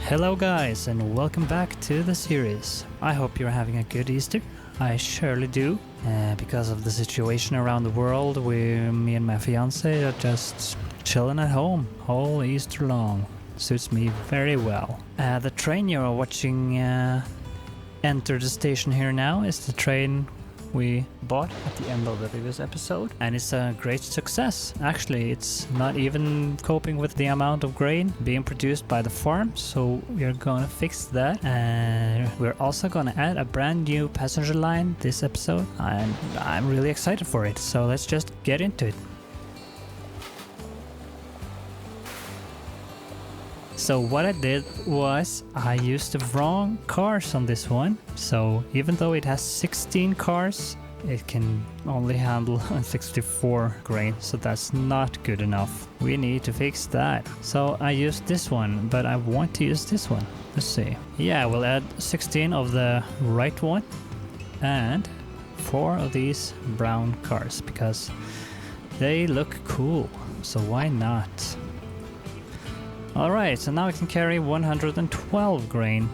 Hello guys and welcome back to the series. I hope you're having a good Easter. I surely do. Because of the situation around the world, me and my fiance are just chilling at home all Easter long. Suits me very well. The train you're watching enter the station here now is the train we bought at the end of the previous episode, and it's a great success. Actually, it's not even coping with the amount of grain being produced by the farm, so we're gonna fix that. And we're also gonna add a brand new passenger line this episode, and I'm really excited for it, so let's just get into it. So what I did was I used the wrong cars on this one. So even though it has 16 cars, it can only handle 64 grain. So that's not good enough. We need to fix that. So I used this one, but I want to use this one. Let's see. Yeah, we'll add 16 of the right one and 4 of these brown cars because they look cool. So why not? Alright, so now we can carry 112 grain,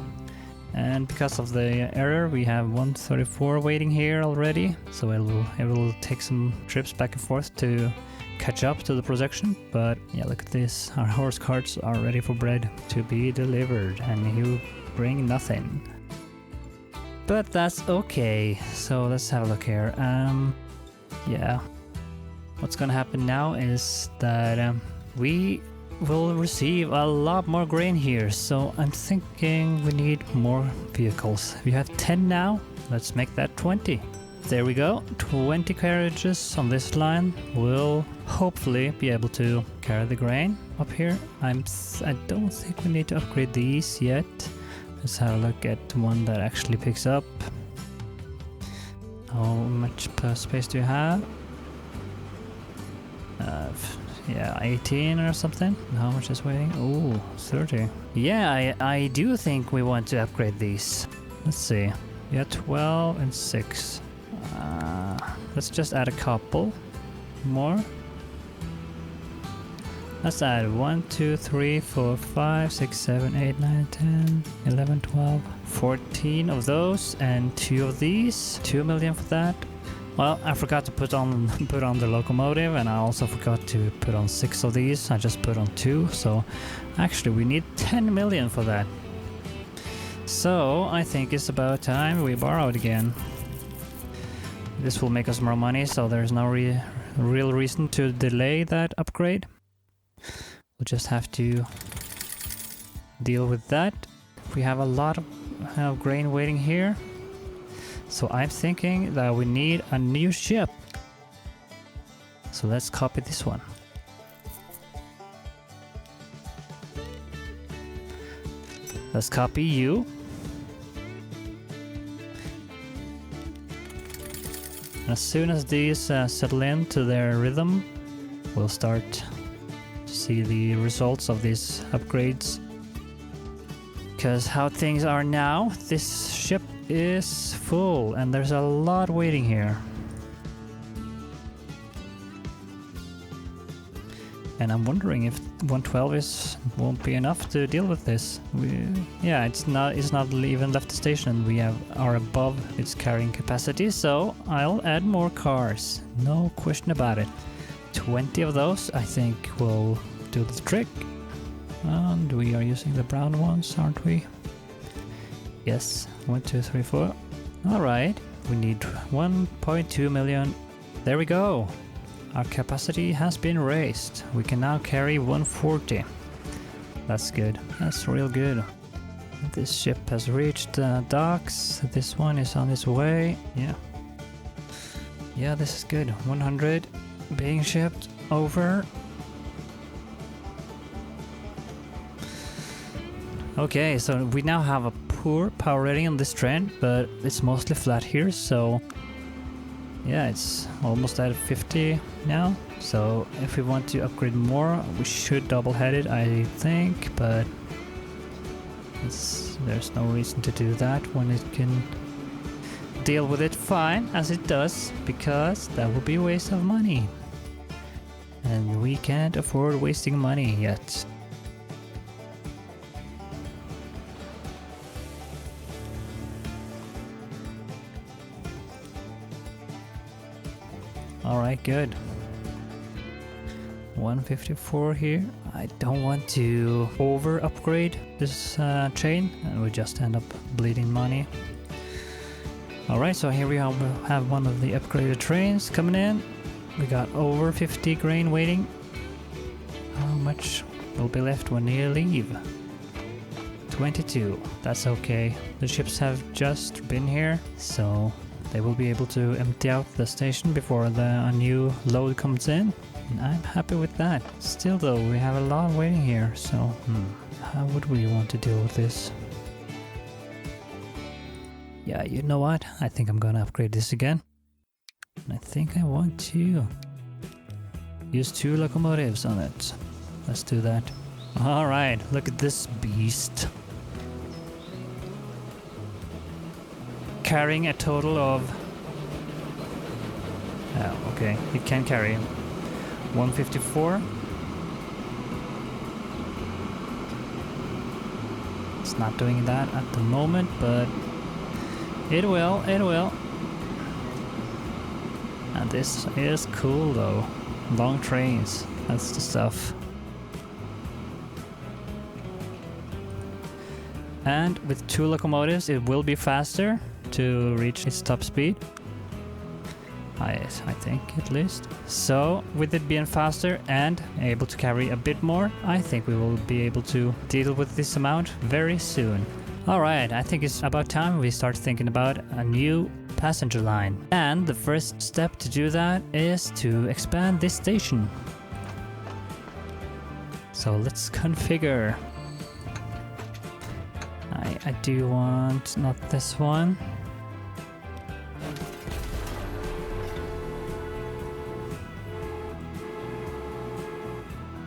and because of the error we have 134 waiting here already, so it will take some trips back and forth to catch up to the production. But yeah, look at this, our horse carts are ready for bread to be delivered and you bring nothing. But that's okay, so let's have a look here. Yeah, what's gonna happen now is that we will receive a lot more grain here, so I'm thinking we need more vehicles. We have 10 now, let's make that 20. There we go, 20 carriages on this line will hopefully be able to carry the grain up here. I don't think we need to upgrade these yet. Let's have a look at one that actually picks up. How much space do you have? Yeah, 18 or something. How much is waiting? Oh, 30. Yeah, I do think we want to upgrade these. Let's see. Yeah, 12 and 6. Let's just add a couple more. Let's add 1, 2, 3, 4, 5, 6, 7, 8, 9, 10, 11, 12, 14 of those and 2 of these. 2 million for that. Well, I forgot to put on the locomotive, and I also forgot to put on 6 of these. I just put on 2, so actually we need 10 million for that. So I think it's about time we borrowed again. This will make us more money, so there's no real reason to delay that upgrade. We'll just have to deal with that. We have a lot of grain waiting here. So I'm thinking that we need a new ship. So let's copy this one. Let's copy you. As soon as these settle into their rhythm, we'll start to see the results of these upgrades. Because how things are now, this ship is full and there's a lot waiting here. And I'm wondering if 112 won't be enough to deal with this. Yeah, it's not even left the station. We are above its carrying capacity, so I'll add more cars. No question about it. 20 of those I think will do the trick. And we are using the brown ones, aren't we? Yes, 1, 2, 3, 4. Alright, we need 1.2 million. There we go. Our capacity has been raised. We can now carry 140. That's good. That's real good. This ship has reached docks. This one is on its way. Yeah. Yeah, this is good. 100 being shipped over. Okay, so we now have a poor power rating on this train, but it's mostly flat here, so yeah, it's almost at 50 now. So if we want to upgrade more, we should double-head it, I think, but there's no reason to do that when it can deal with it fine as it does, because that would be a waste of money. And we can't afford wasting money yet. Alright, good. 154 here. I don't want to over upgrade this train and we just end up bleeding money. Alright, so here we have one of the upgraded trains coming in. We got over 50 grain waiting. How much will be left when they leave? 22. That's okay. The ships have just been here, so they will be able to empty out the station before a new load comes in. And I'm happy with that. Still though, we have a lot waiting here, so how would we want to deal with this? Yeah, you know what? I think I'm gonna upgrade this again. And I think I want to use 2 locomotives on it. Let's do that. Alright, look at this beast. Carrying a total of... Oh, okay. It can carry 154. It's not doing that at the moment, but it will. And this is cool though. Long trains, that's the stuff. And with 2 locomotives it will be faster to reach its top speed. I think at least. So with it being faster and able to carry a bit more, I think we will be able to deal with this amount very soon. Alright, I think it's about time we start thinking about a new passenger line. And the first step to do that is to expand this station. So let's configure. I do want not this one.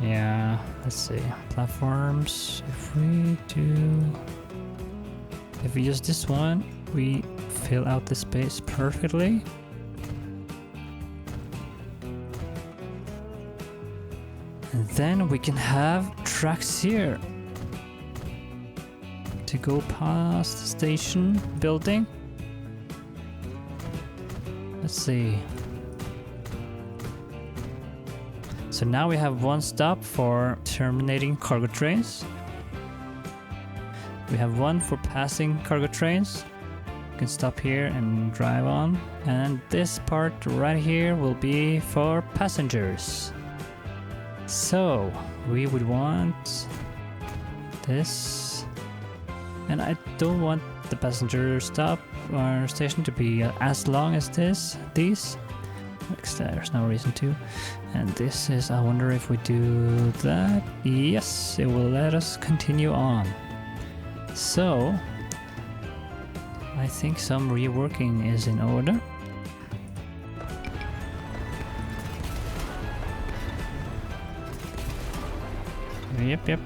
Yeah, let's see. Platforms. If we use this one, we fill out the space perfectly. And then we can have tracks here to go past the station building. Let's see. So now we have one stop for terminating cargo trains. We have one for passing cargo trains. You can stop here and drive on. And this part right here will be for passengers. So we would want this. And I don't want the passenger stop or station to be as long as these. There's no reason to. And this is, I wonder if we do that. Yes, it will let us continue on. So I think some reworking is in order. Yep.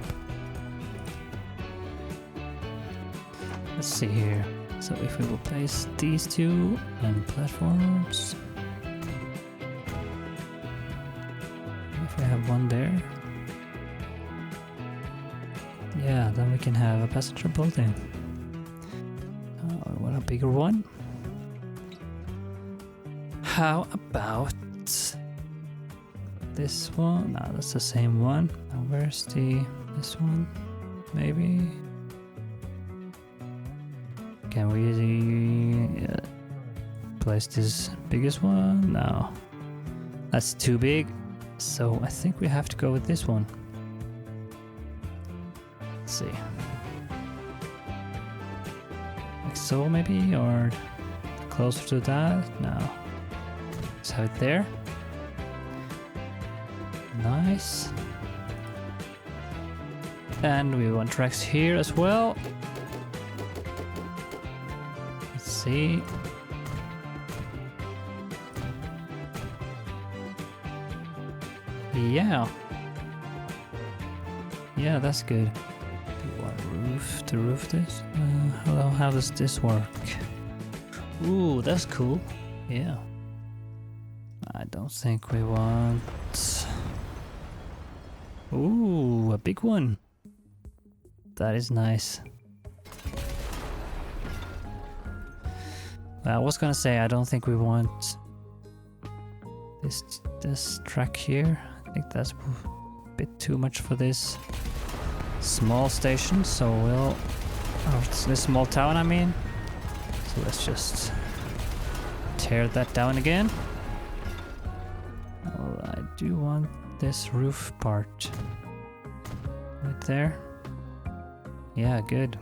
Let's see here. So if we will place these 2 on platforms. If we have one there. Yeah, then we can have a passenger building. Oh, what a bigger one. How about this one? No, that's the same one. Now where's this one? Maybe. Can we place this biggest one? No. That's too big. So I think we have to go with this one. Let's see. Like so maybe, or closer to that? No. Let's have it there. Nice. And we want tracks here as well. Let's see. Yeah, that's good. Do you want roof to roof this? How does this work? Ooh, that's cool. Yeah. I don't think we want... Ooh, a big one. That is nice. I was gonna say, I don't think we want this track here. I think that's a bit too much for this small station, so we'll... Oh, it's this small town, I mean. So let's just tear that down again. Oh, I do want this roof part. Right there. Yeah, good.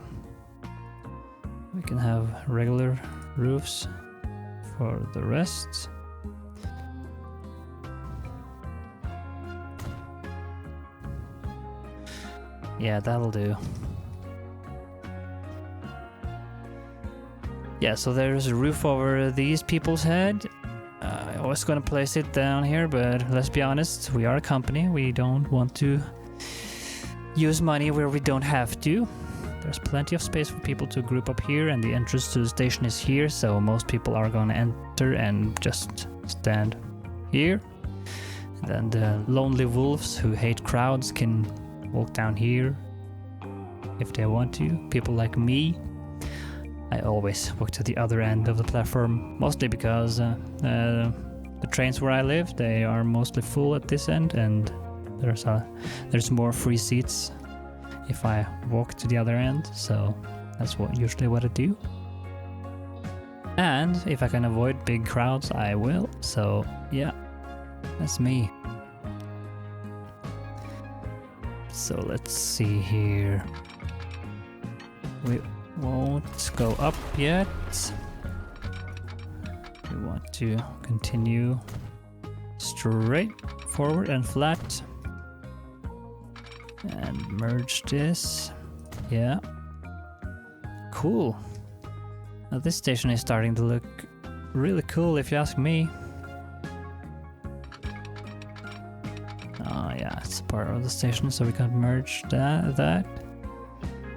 We can have regular roofs for the rest. Yeah, that'll do. Yeah, so there's a roof over these people's head. I was gonna place it down here, but let's be honest, we are a company. We don't want to use money where we don't have to. There's plenty of space for people to group up here, and the entrance to the station is here, so most people are gonna enter and just stand here. And then the lonely wolves who hate crowds can walk down here if they want to. People like me, I always walk to the other end of the platform, mostly because the trains where I live, they are mostly full at this end, and there's more free seats if I walk to the other end, so that's usually what I do. And if I can avoid big crowds, I will, so yeah, that's me. So let's see here. We won't go up yet. We want to continue straight forward and flat. And merge this. Yeah. Cool. Now this station is starting to look really cool if you ask me. Oh yeah, it's part of the station, so we can merge that.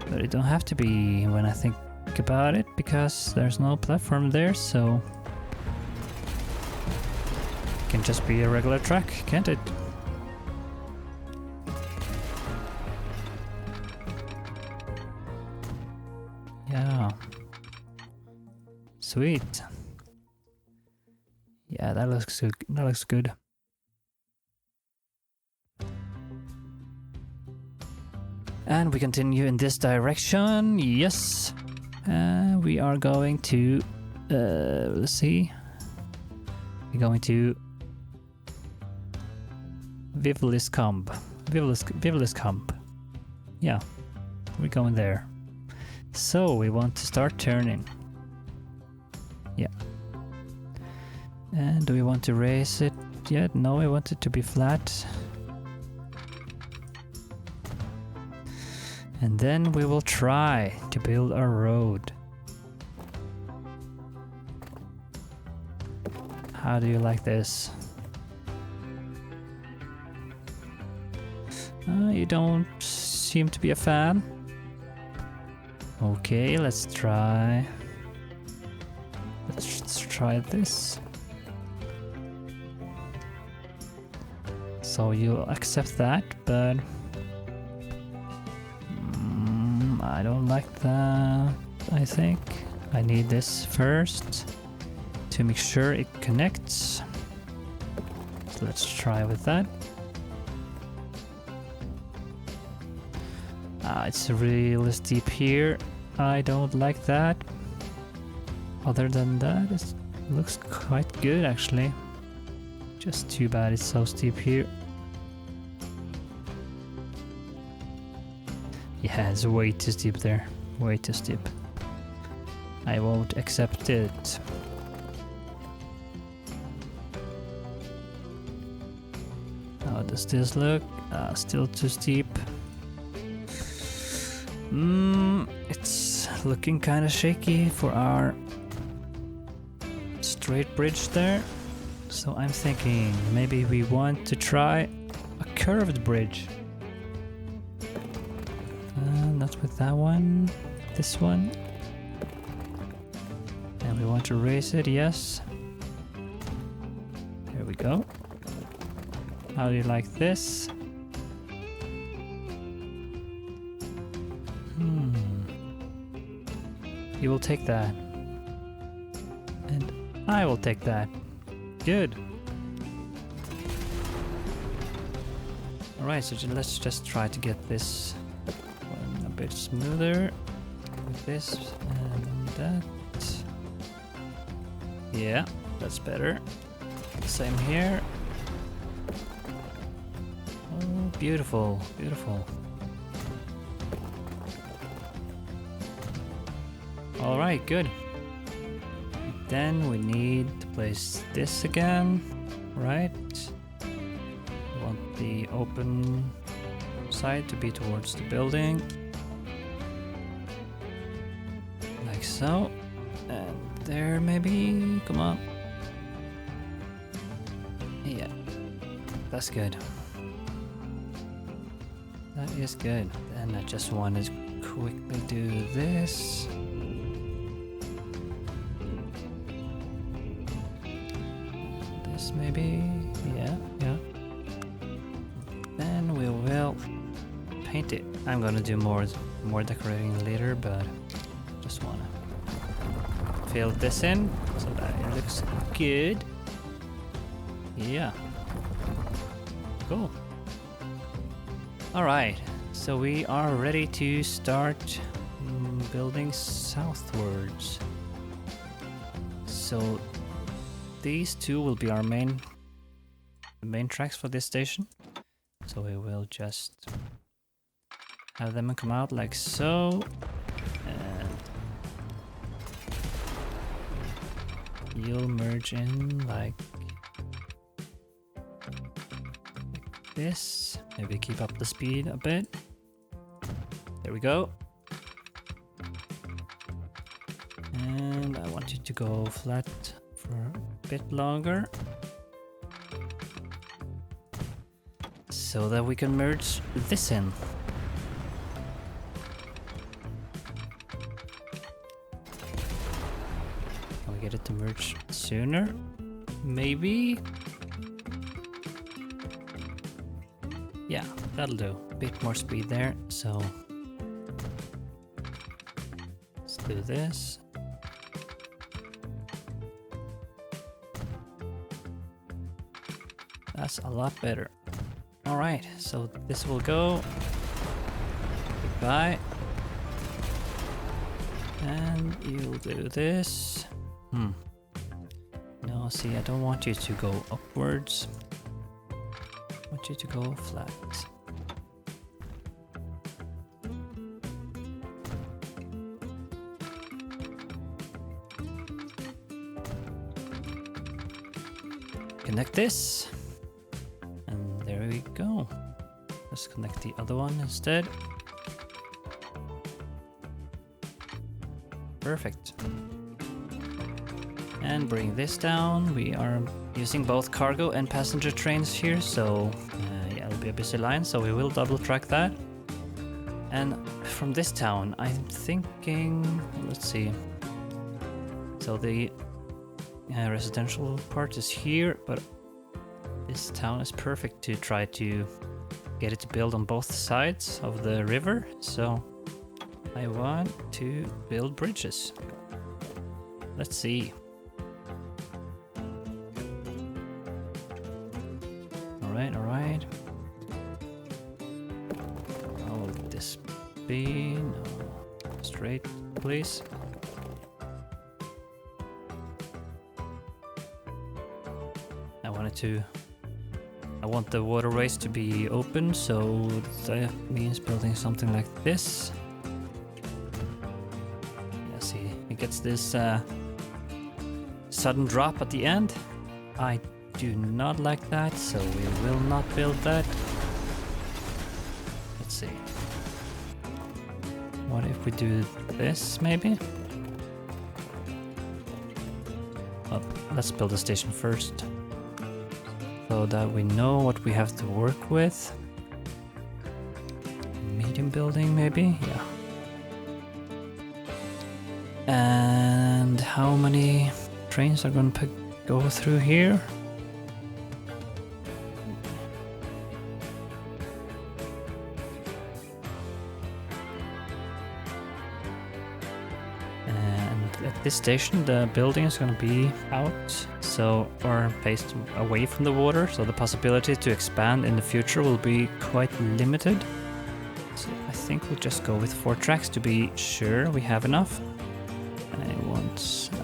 But it don't have to be when I think about it, because there's no platform there, so it can just be a regular track, can't it? Yeah. Sweet. Yeah, that looks good. That looks good. And we continue in this direction. Yes. We are going to let's see. We're going to Vivliskamp. Vivliskamp. Yeah. We're going there. So we want to start turning. Yeah. And do we want to raise it yet? No, we want it to be flat. And then we will try to build a road. How do you like this? You don't seem to be a fan. Okay, let's try. Let's try this. So you'll accept that, but I don't like that. I think I need this first to make sure it connects. So let's try with that. It's really steep here. I don't like that. Other than that, it looks quite good actually. Just too bad it's so steep here. Yeah, it's way too steep there. Way too steep. I won't accept it. How does this look? Still too steep. It's looking kind of shaky for our straight bridge there. So I'm thinking maybe we want to try a curved bridge. Not with that one. This one. And we want to raise it, yes. There we go. How do you like this? You will take that. And I will take that. Good. Alright, so let's just try to get this one a bit smoother with this and that. Yeah, that's better. Same here. Oh, beautiful, beautiful. Alright, good. Then we need to place this again, right? We want the open side to be towards the building. Like so. And there maybe, come on. Yeah, that's good. That is good. Then I just want to quickly do this. This maybe, yeah. Then we will paint it. I'm gonna do more decorating later, but just wanna fill this in so that it looks good. Yeah. Cool. Alright, so we are ready to start building southwards. So these two will be our main tracks for this station. So we will just have them come out like so. And you'll merge in like this. Maybe keep up the speed a bit. There we go. And I want you to go flat for a bit longer so that we can merge this in. Can we get it to merge sooner? Maybe? Yeah, that'll do. A bit more speed there, so let's do this. That's a lot better. Alright, so this will go. Goodbye. And you'll do this. No, see, I don't want you to go upwards. I want you to go flat. Connect this. And there we go. Let's connect the other one instead. Perfect. And bring this down. We are using both cargo and passenger trains here, so yeah, it'll be a busy line, so we will double track that. And from this town, I'm thinking, let's see. So the residential part is here, but this town is perfect to try to get it to build on both sides of the river. So I want to build bridges. Let's see. Alright. How will this be? No. Straight, please. I want the waterways to be open, so that means building something like this. Yeah, see, it gets this sudden drop at the end. I do not like that, so we will not build that. Let's see. What if we do this, maybe? Oh, let's build a station first, so that we know what we have to work with. Medium building, maybe? Yeah. And how many trains are going to go through here? And at this station, the building is going to be out so far placed away from the water, so the possibility to expand in the future will be quite limited. So I think we'll just go with 4 tracks to be sure we have enough.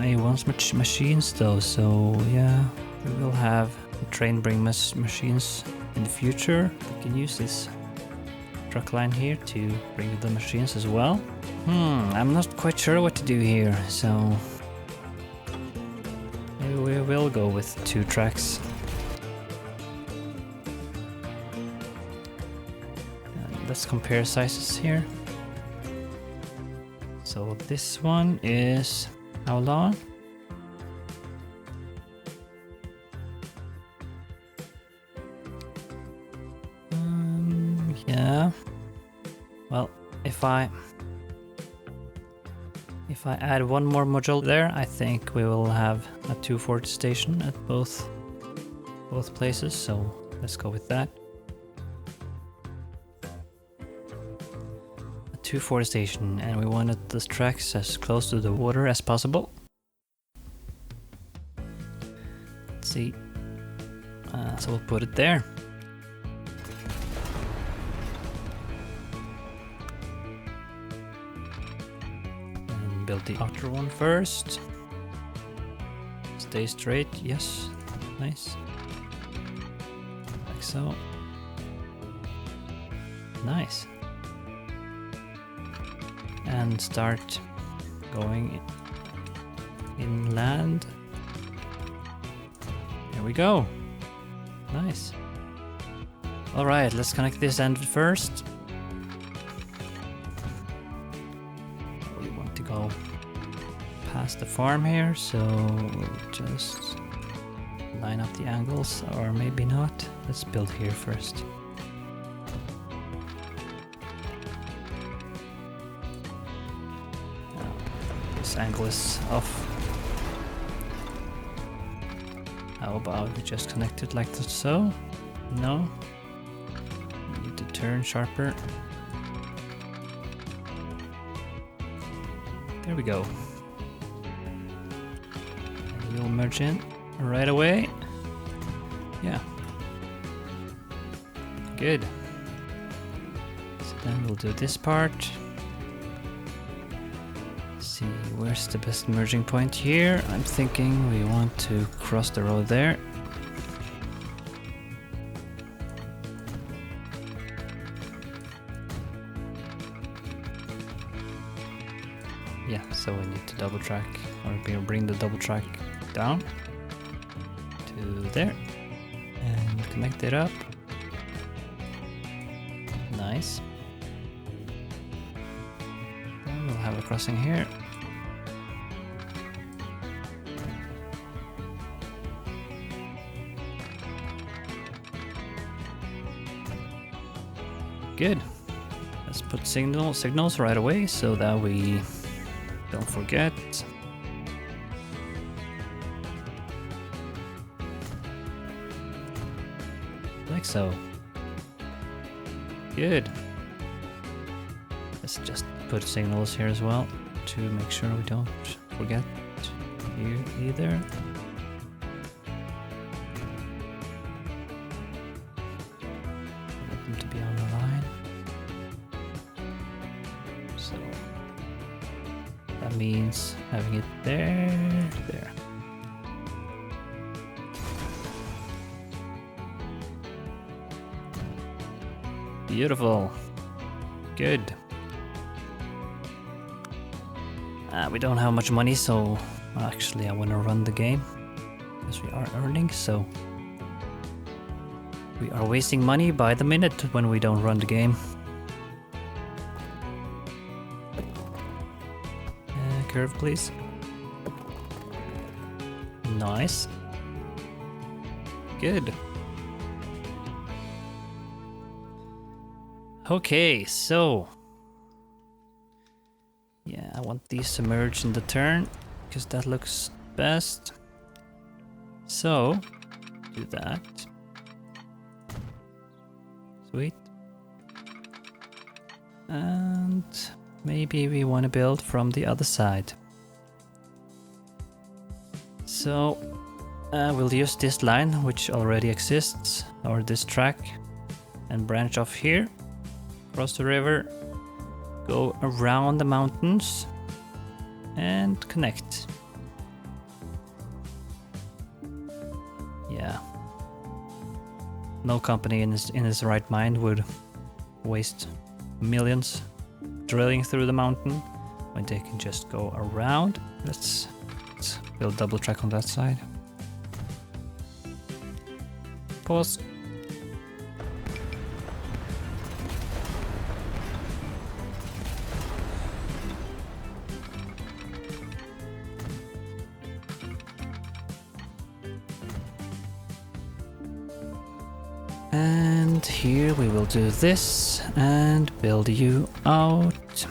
I want machines though, so yeah, we will have train bring machines in the future. We can use this truck line here to bring the machines as well. I'm not quite sure what to do here, so maybe we will go with 2 tracks. And let's compare sizes here. So this one is how long? Yeah. Well, if I add one more module there, I think we will have a 240 station at both places. So let's go with that. A 240 station, and we wanted the tracks as close to the water as possible. Let's see. So we'll put it there. Build the outer one first. Stay straight, yes. Nice. Like so. Nice. And start going inland. There we go. Nice. Alright, let's connect this end first. Go past the farm here, so we'll just line up the angles, or maybe not. Let's build here first. This angle is off. How about we just connect it like so? No. Need to turn sharper. There we go. And we'll merge in right away. Yeah. Good. So then we'll do this part. See, where's the best merging point here? I'm thinking we want to cross the road there. Yeah, so we need to double track, or bring the double track down to there and connect it up. Nice. Then we'll have a crossing here. Good. Let's put signals right away so that we don't forget. Like so. Good. Let's just put signals here as well to make sure we don't forget you either. Want them to be on the line. So that means having it there. Beautiful. Good. We don't have much money, so actually I want to run the game because we are earning, so we are wasting money by the minute when we don't run the game. Curve, please. Nice. Good. Okay, so yeah, I want these to merge in the turn because that looks best. So do that. Sweet. And maybe we want to build from the other side. So We'll use this line, which already exists, or this track, and branch off here, cross the river, go around the mountains, and connect. Yeah. No company in his right mind would waste millions drilling through the mountain when they can just go around. Let's build double track on that side. Pause. And here we will do this and build you out.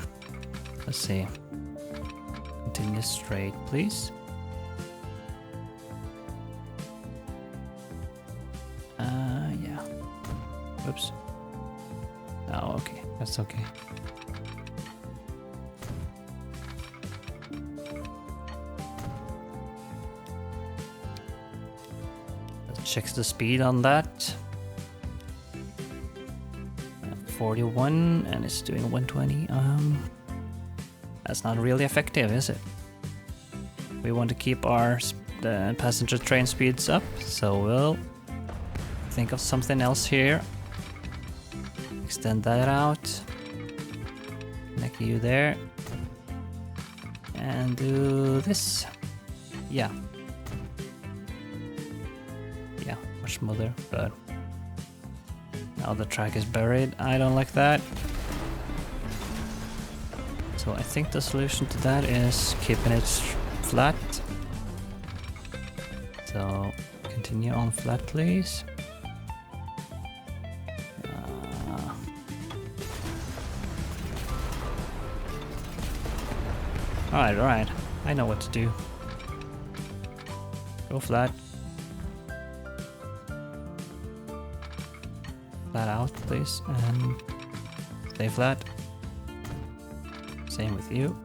Let's see. Continue straight, please. Yeah. Oops. Oh, okay. That's okay. Let's check the speed on that. 41 and it's doing 120. That's not really effective, is it? We want to keep the passenger train speeds up, so we'll think of something else here. Extend that out. Connect you there. And do this. Yeah. Yeah, much smoother, but now the track is buried. I don't like that. So I think the solution to that is keeping it flat. So continue on flat, please. Alright. I know what to do. Go flat. Flat out, please, and stay flat. Same with you.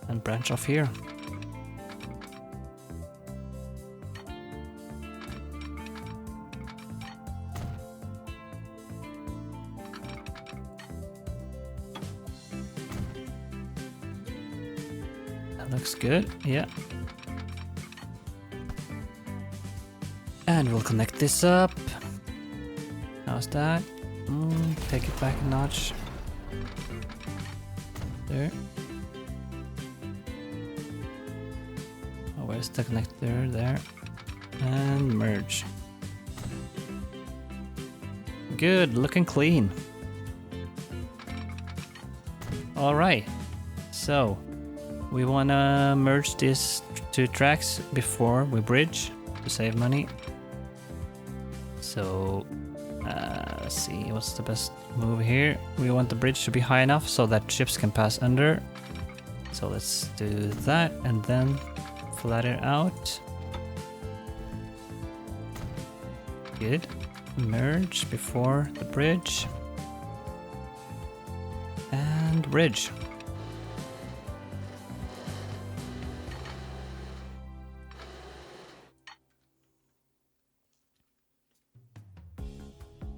And branch off here. That looks good, yeah. And we'll connect this up. How's that? Take it back a notch. There. Oh, where's the connector? There. And merge. Good, looking clean. Alright. So, we wanna merge these two tracks before we bridge to save money. So, let's see, what's the best move here? We want the bridge to be high enough so that ships can pass under. So let's do that and then flatten out. Good. Merge before the bridge. And bridge.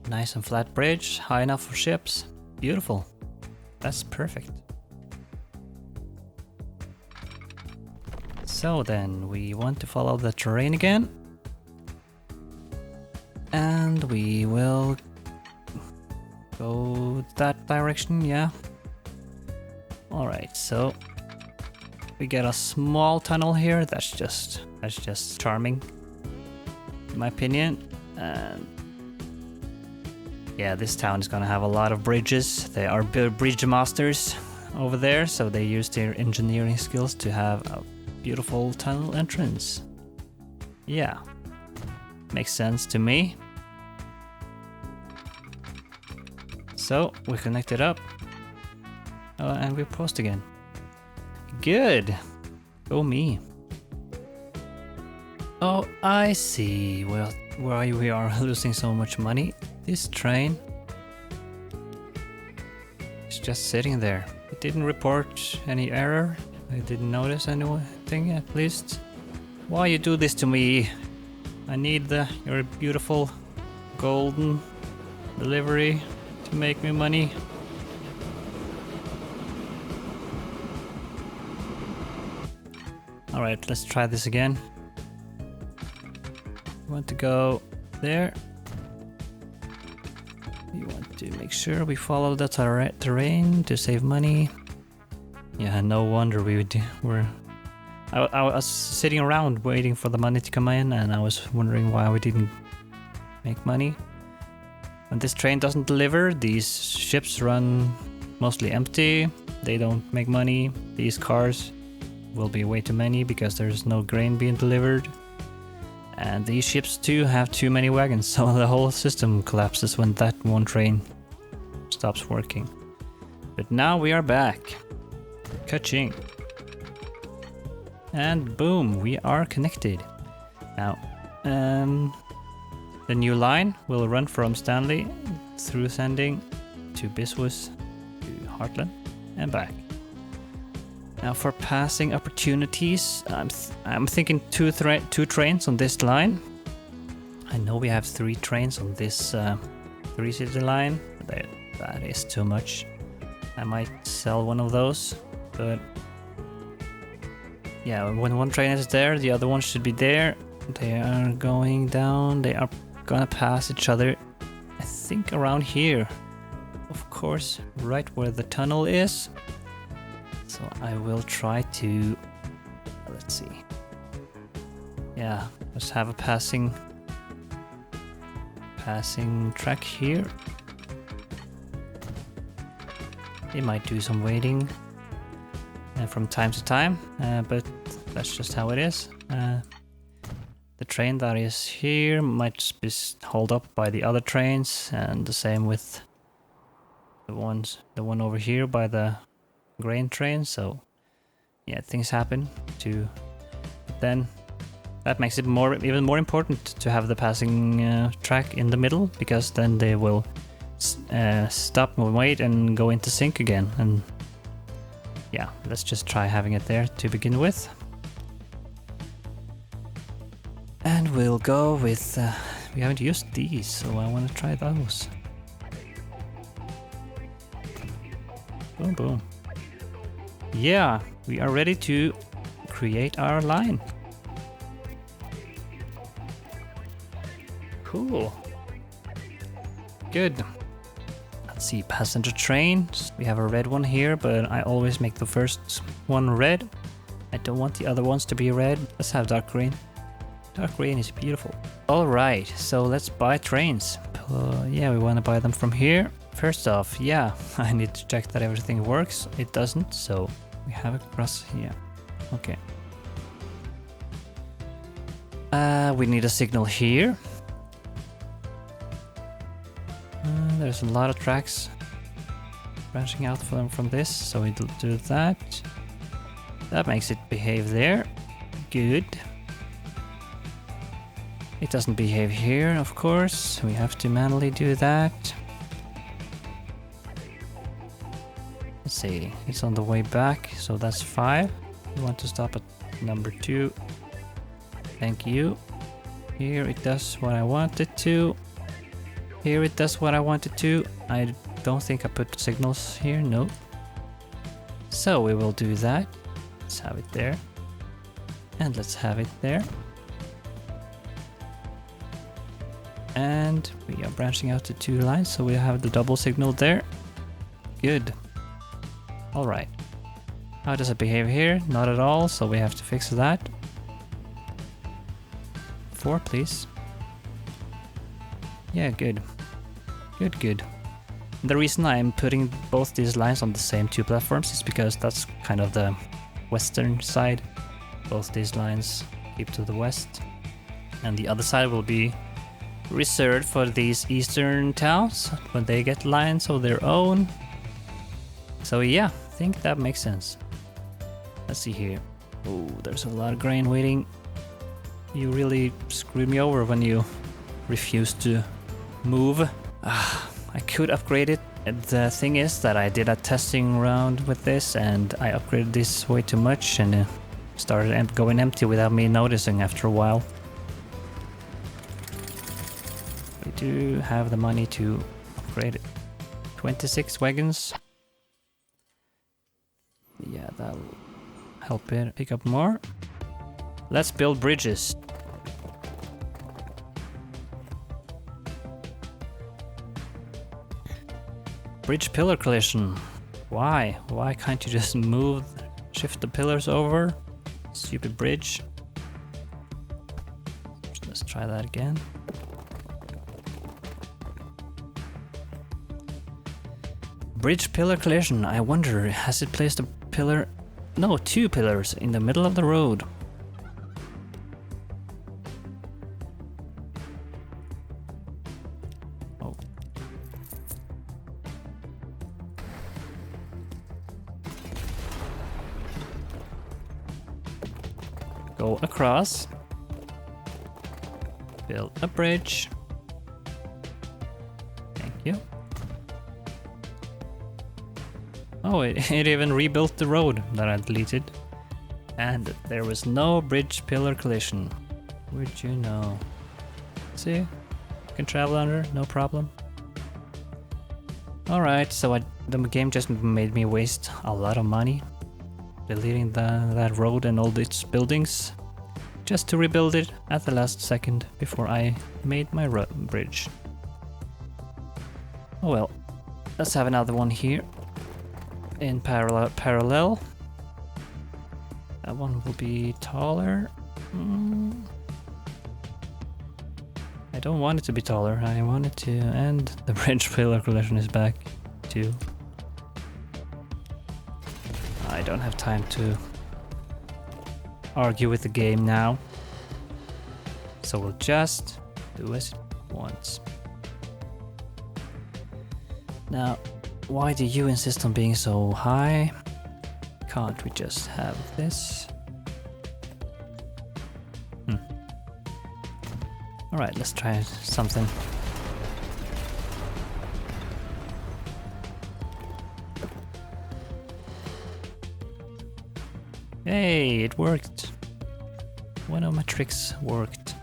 Nice and flat bridge, high enough for ships. Beautiful. That's perfect. So then we want to follow the terrain again. And we will go that direction, yeah. Alright, so we get a small tunnel here. That's just charming, in my opinion. And yeah, this town is gonna have a lot of bridges. They are bridge masters over there, so they use their engineering skills to have a beautiful tunnel entrance. Yeah, makes sense to me. So we connect it up, and we're post again. Good, go me. Oh, I see. Well, why we are losing so much money. This train is just sitting there. It didn't report any error. I didn't notice anything, at least. Why you do this to me? I need your beautiful golden delivery to make me money. Alright, let's try this again. We want to go there. We want to make sure we follow the terrain to save money. Yeah, no wonder I was sitting around waiting for the money to come in, and I was wondering why we didn't make money. When this train doesn't deliver, these ships run mostly empty. They don't make money. These cars will be way too many because there's no grain being delivered. And these ships too have too many wagons, so the whole system collapses when that one train stops working. But now we are back. Ka-ching. And boom, we are connected. Now, the new line will run from Stanley through Sanding to Biswas to Heartland and back. Now for passing opportunities, I'm thinking two trains on this line. I know we have 3 trains on this 3-city line. That is too much. I might sell one of those, but yeah, when one train is there, the other one should be there. They are going down. They are gonna pass each other, I think around here. Of course, right where the tunnel is. So I will try to, let's see. Yeah, let's have a passing track here. They might do some waiting from time to time, but that's just how it is. The train that is here might be held up by the other trains, and the same with the one over here by the grain train. So yeah, things happen too. But then that makes it even more important to have the passing track in the middle, because then they will stop and wait and go into sync again. And yeah, let's just try having it there to begin with. And we'll go with we haven't used these, so I want to try those. Boom boom. Yeah, we are ready to create our line. Cool. Good. Let's see, passenger trains. We have a red one here, but I always make the first one red. I don't want the other ones to be red. Let's have dark green. Dark green is beautiful. Alright, so let's buy trains. Yeah, we want to buy them from here. First off, yeah, I need to check that everything works. It doesn't, so we have it across here. Okay. We need a signal here. There's a lot of tracks branching out from this, so we'll do that. That makes it behave there. Good. It doesn't behave here, of course. We have to manually do that. Let's see, it's on the way back, so that's 5. We want to stop at number 2. Thank you. Here it does what I want it to. Here it does what I want it to. I don't think I put signals here, no. So we will do that. Let's have it there. And let's have it there. And we are branching out to 2 lines, so we have the double signal there. Good. Alright. How does it behave here? Not at all, so we have to fix that. 4, please. Yeah, good. Good. The reason I'm putting both these lines on the same 2 platforms is because that's kind of the western side. Both these lines keep to the west. And the other side will be reserved for these eastern towns when they get lines of their own. So yeah, I think that makes sense. Let's see here. Oh, there's a lot of grain waiting. You really screwed me over when you refused to move. I could upgrade it. The thing is that I did a testing round with this and I upgraded this way too much, and started going empty without me noticing after a while. We do have the money to upgrade it. 26 wagons. Yeah, that'll help it pick up more. Let's build bridges. Bridge pillar collision. Why? Why can't you just shift the pillars over? Stupid bridge. Let's try that again. Bridge pillar collision. I wonder, has it placed a pillar? No, 2 pillars in the middle of the road. Oh. Go across. Build a bridge. Thank you. Oh, it even rebuilt the road that I deleted. And there was no bridge pillar collision. Would you know? See? You can travel under, no problem. Alright, so the game just made me waste a lot of money deleting that road and all its buildings just to rebuild it at the last second before I made my bridge. Oh well, let's have another one here. In parallel. That one will be taller. I don't want it to be taller. I want it to end. The bridge pillar collision is back too. I don't have time to argue with the game now. So we'll just do as it wants. Now, why do you insist on being so high? Can't we just have this? Alright, let's try something. Hey, it worked. One of my tricks worked.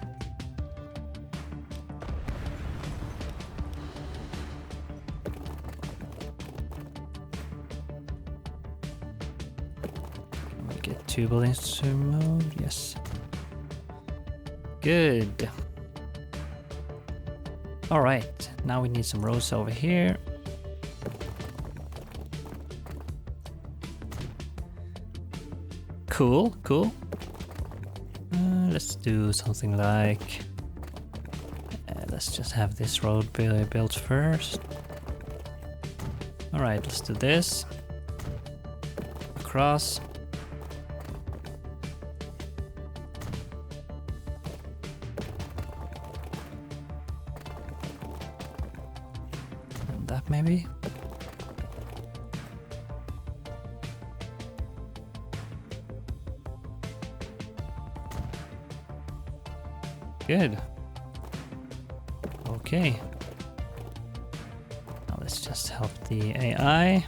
Can we get 2 buildings to move? Yes. Good. Alright, now we need some roads over here. Cool, cool. Let's do something like... let's just have this road built first. Alright, let's do this. Across. And that maybe. Good. Okay. Now let's just help the AI.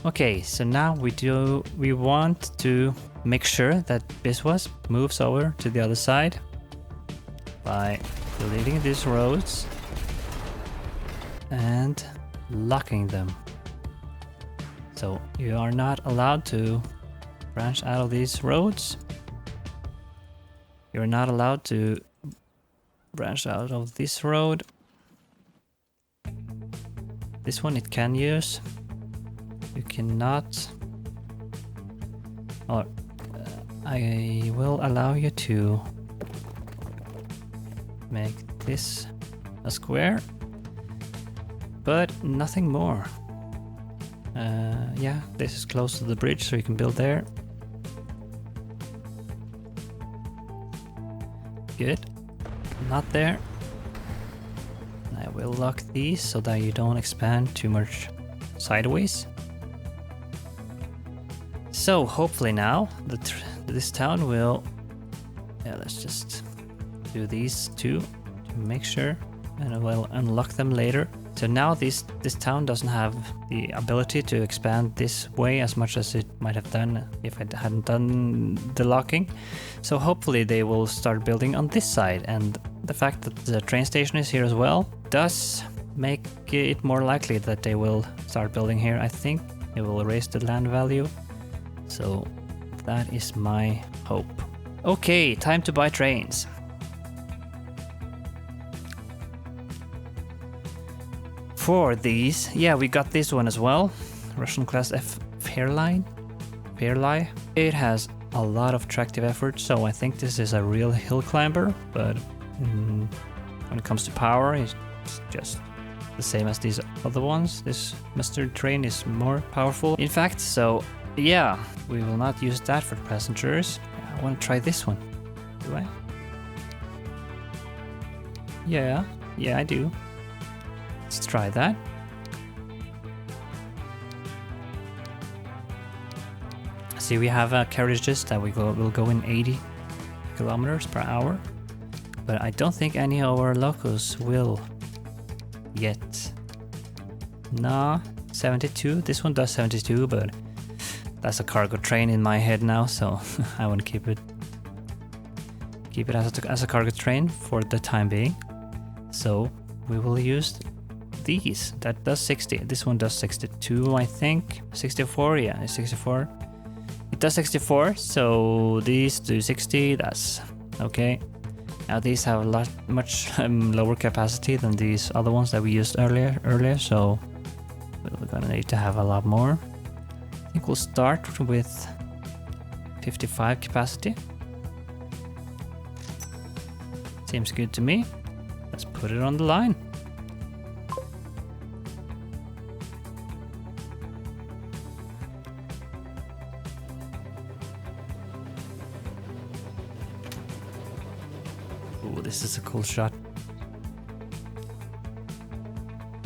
Okay, so now we want to make sure that Biswas moves over to the other side by deleting these roads and locking them. So you are not allowed to branch out of these roads. You're not allowed to branch out of this road. This one it can use. You cannot. Or I will allow you to make this a square, but nothing more. Yeah, this is close to the bridge, so you can build there. Good. Not there. I will lock these so that you don't expand too much sideways. So hopefully now this town will... Yeah, let's just do these two to make sure. and we'll unlock them later. So now this town doesn't have the ability to expand this way as much as it might have done if I hadn't done the locking. So hopefully they will start building on this side, and the fact that the train station is here as well does make it more likely that they will start building here. I think it will raise the land value. So that is my hope. Okay, time to buy trains. For these, yeah, we got this one as well. Russian class F Fairline. It has a lot of tractive effort, so I think this is a real hill climber, but when it comes to power, it's just the same as these other ones. This mustard train is more powerful, in fact, so yeah, we will not use that for passengers. I want to try this one. Do I? Yeah, I do. Let's try that. See, we have carriages that will go in 80 kilometers per hour, but I don't think any of our locos will yet. Nah, 72. This one does 72, but that's a cargo train in my head now, so I want to keep it as a cargo train for the time being. So we will use these. That does 60. This one does 62, I think. 64, yeah, it's 64. It does 64, so these do 60. That's okay. Now these have much lower capacity than these other ones that we used earlier. So we're gonna need to have a lot more. I think we'll start with 55 capacity. Seems good to me. Let's put it on the line. Ooh, this is a cool shot.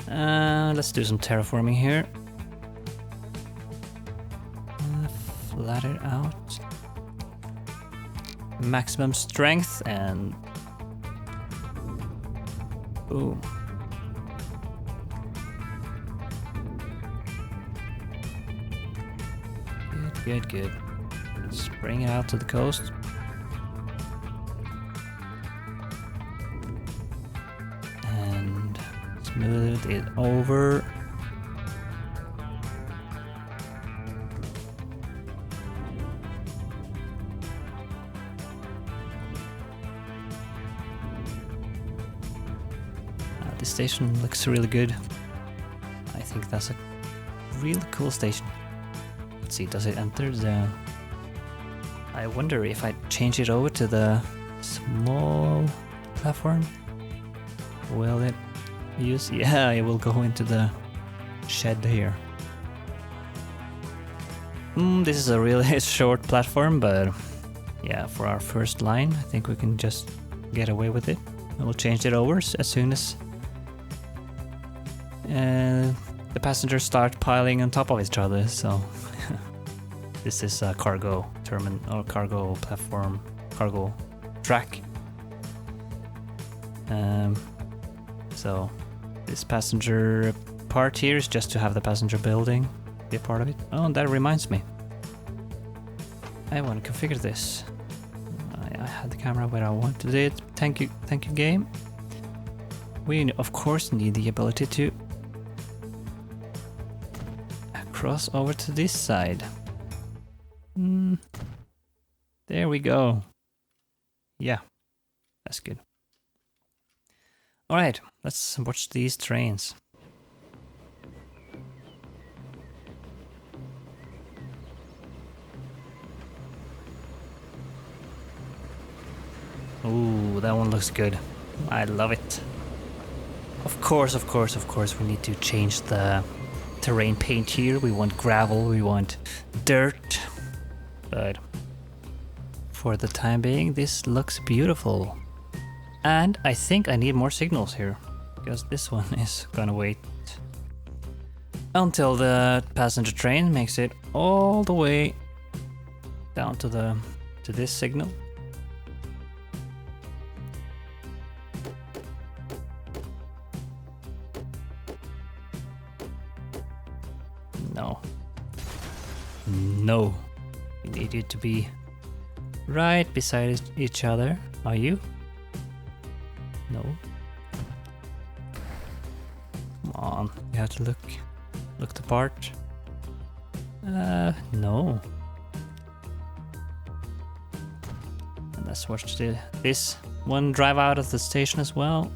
Let's do some terraforming here. Flat it out. Maximum strength and boom. Good. Let's bring it out to the coast. And smooth it over. This station looks really good. I think that's a really cool station. Let's see, does it enter the... I wonder if I change it over to the small platform, will it use... Yeah, it will go into the shed here. This is a really short platform, but yeah, for our first line, I think we can just get away with it. We'll change it over as soon as the passengers start piling on top of each other, so this is a cargo terminal or cargo platform, cargo track. So this passenger part here is just to have the passenger building be a part of it. Oh, that reminds me. I want to configure this. I had the camera where I wanted it. Thank you game. We of course need the ability to cross over to this side. There we go. Yeah, that's good. All right, let's watch these trains. Ooh, that one looks good. I love it. Of course, we need to change the terrain paint here. We want gravel, we want dirt. But for the time being, this looks beautiful. And I think I need more signals here, because this one is gonna wait until the passenger train makes it all the way down to this signal. No. No. We need you to be right beside each other. Are you? No. Come on. You have to look the part. No. And let's watch this one drive out of the station as well.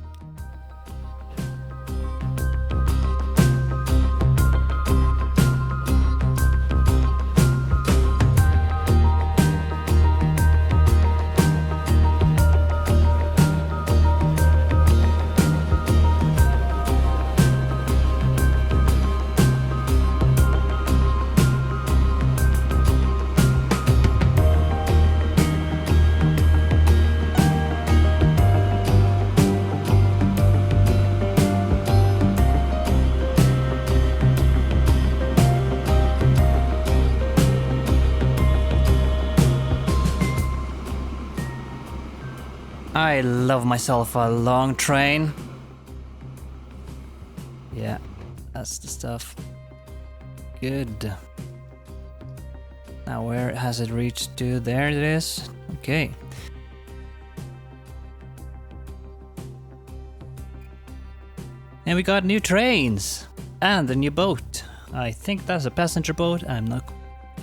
I love myself a long train. Yeah, that's the stuff. Good. Now where has it reached to? There it is. Okay. And we got new trains and a new boat. I think that's a passenger boat. I'm not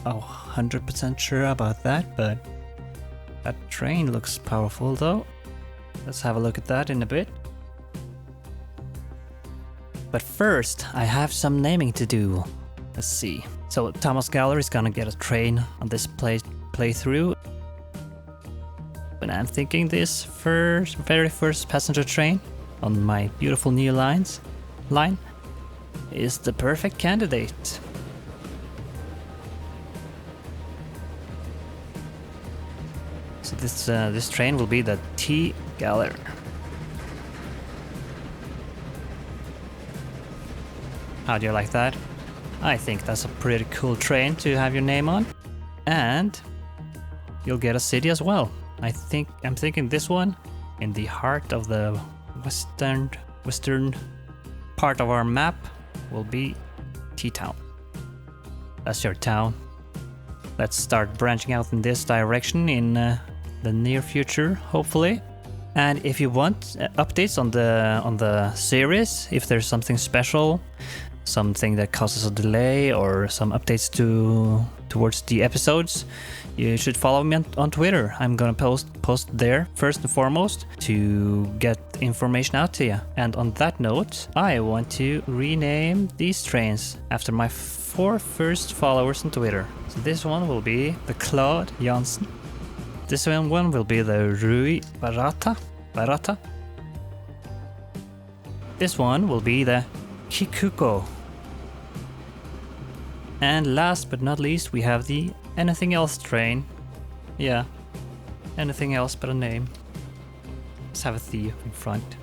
100% sure about that, but that train looks powerful though. Let's have a look at that in a bit. But first, I have some naming to do. Let's see. So Thomas Galler is gonna get a train on this playthrough. But I'm thinking this very first passenger train on my beautiful new line is the perfect candidate. So this train will be the T Galler. How do you like that? I think that's a pretty cool train to have your name on. And you'll get a city as well. I'm thinking this one in the heart of the western part of our map will be T-Town. That's your town. Let's start branching out in this direction in the near future, hopefully. And if you want updates on the series, if there's something special, something that causes a delay, or some updates towards the episodes, you should follow me on Twitter. I'm gonna post there first and foremost to get information out to you. And on that note, I want to rename these trains after my 4 first followers on Twitter. So this one will be the Claude Janssen. This one will be the Rui Barata. This one will be the Kikuko. And last but not least, we have the Anything Else train. Yeah, anything else but a name. Let's have a T in front.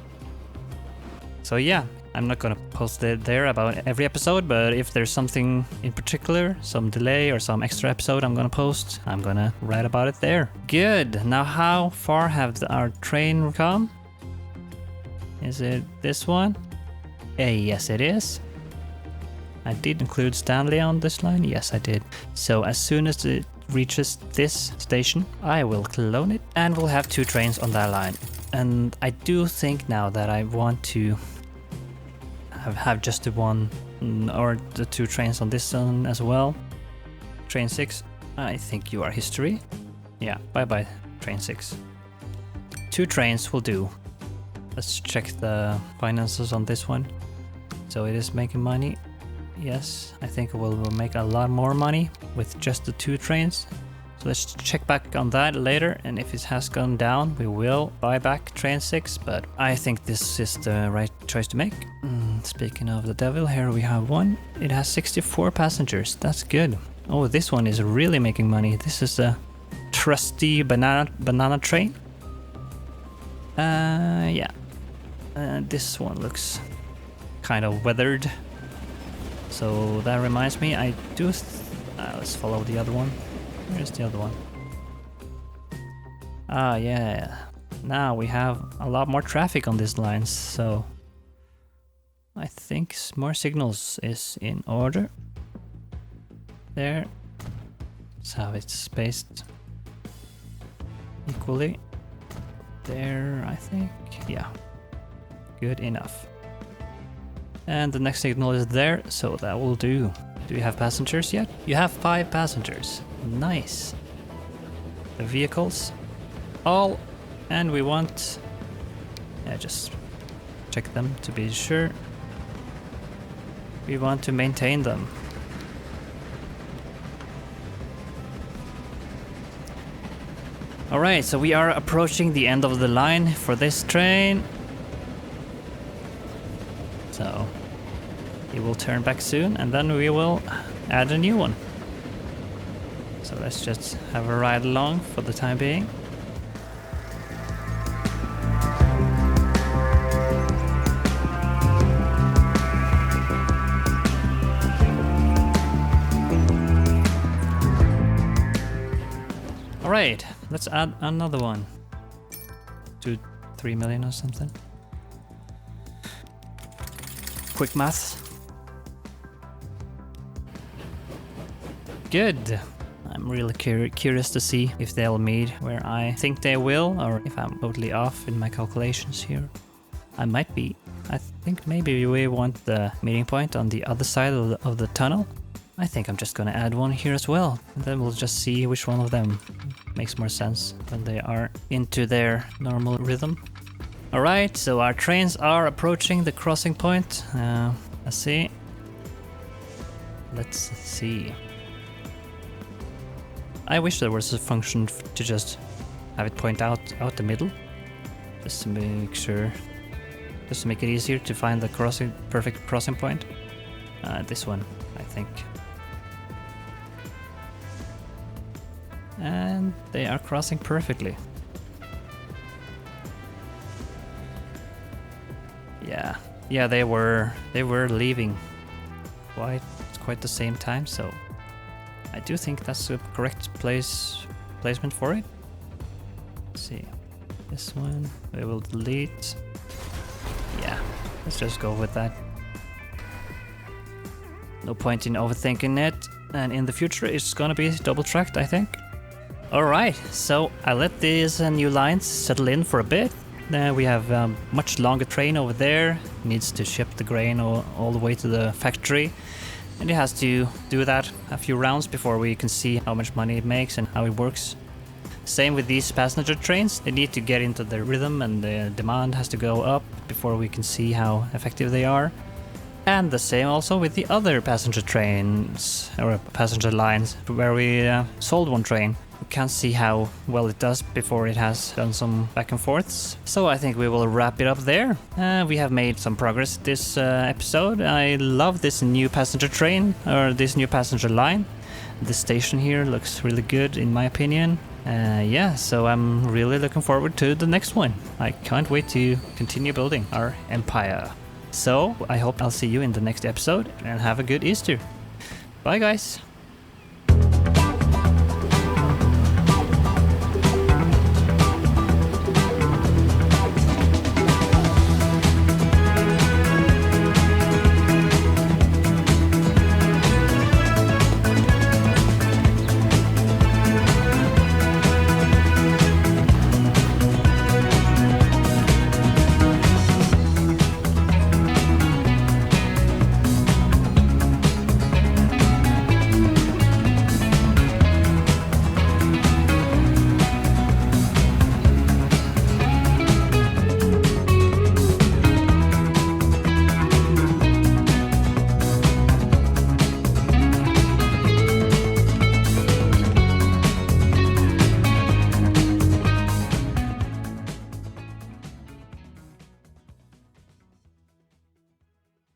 So yeah, I'm not gonna post it there about every episode, but if there's something in particular, some delay or some extra episode I'm gonna write about it there. Good. Now how far have our train come? Is it this one? Yes it is. I did include Stanley on this line. Yes I did. So as soon as it reaches this station, I will clone it and we'll have 2 trains on that line. And I do think now that I want to have just the one or the 2 trains on this one as well. Train 6, I think you are history. Yeah, bye bye train 6. 2 trains will do. Let's check the finances on this one. So it is making money. Yes, I think we'll make a lot more money with just the 2 trains. So let's check back on that later, and if it has gone down, we will buy back train 6, but I think this is the right choice to make. Speaking of the devil, here we have one. It has 64 passengers, that's good. Oh, this one is really making money. This is a trusty banana train. Yeah. This one looks kind of weathered. So that reminds me, I do... let's follow the other one. Where's the other one? Ah, yeah. Now we have a lot more traffic on these lines, so... I think more signals is in order. there. Let's have it spaced equally. There, I think. Yeah. Good enough. And the next signal is there, so that will do. Do you have passengers yet? You have 5 passengers. Nice. The vehicles. All. And we want... Yeah, just check them to be sure. We want to maintain them. Alright, so we are approaching the end of the line for this train. So it will turn back soon, and then we will add a new one. So let's just have a ride along for the time being. Alright, let's add another one. 2-3 million or something. Quick maths. Good. I'm really curious to see if they'll meet where I think they will, or if I'm totally off in my calculations here. I might be. I think maybe we want the meeting point on the other side of the tunnel. I think I'm just gonna add one here as well, and then we'll just see which one of them makes more sense when they are into their normal rhythm. Alright, so our trains are approaching the crossing point. Let's see. Let's see. I wish there was a function to just have it point out the middle, just to make sure, just to make it easier to find the perfect crossing point. This one, I think. And they are crossing perfectly. Yeah, they were leaving quite the same time, so I do think that's the correct placement for it. Let's see. This one we will delete. Yeah, let's just go with that. No point in overthinking it, and in the future it's gonna be double tracked, I think. Alright, so I let these new lines settle in for a bit. We have a much longer train over there. It needs to ship the grain all the way to the factory. And it has to do that a few rounds before we can see how much money it makes and how it works. Same with these passenger trains. They need to get into the rhythm, and the demand has to go up before we can see how effective they are. And the same also with the other passenger trains, or passenger lines, where we sold one train. We can't see how well it does before it has done some back and forths. So I think we will wrap it up there. We have made some progress this episode. I love this new passenger train, or this new passenger line. The station here looks really good in my opinion. Yeah, so I'm really looking forward to the next one. I can't wait to continue building our empire. So I hope I'll see you in the next episode, and have a good Easter. Bye guys!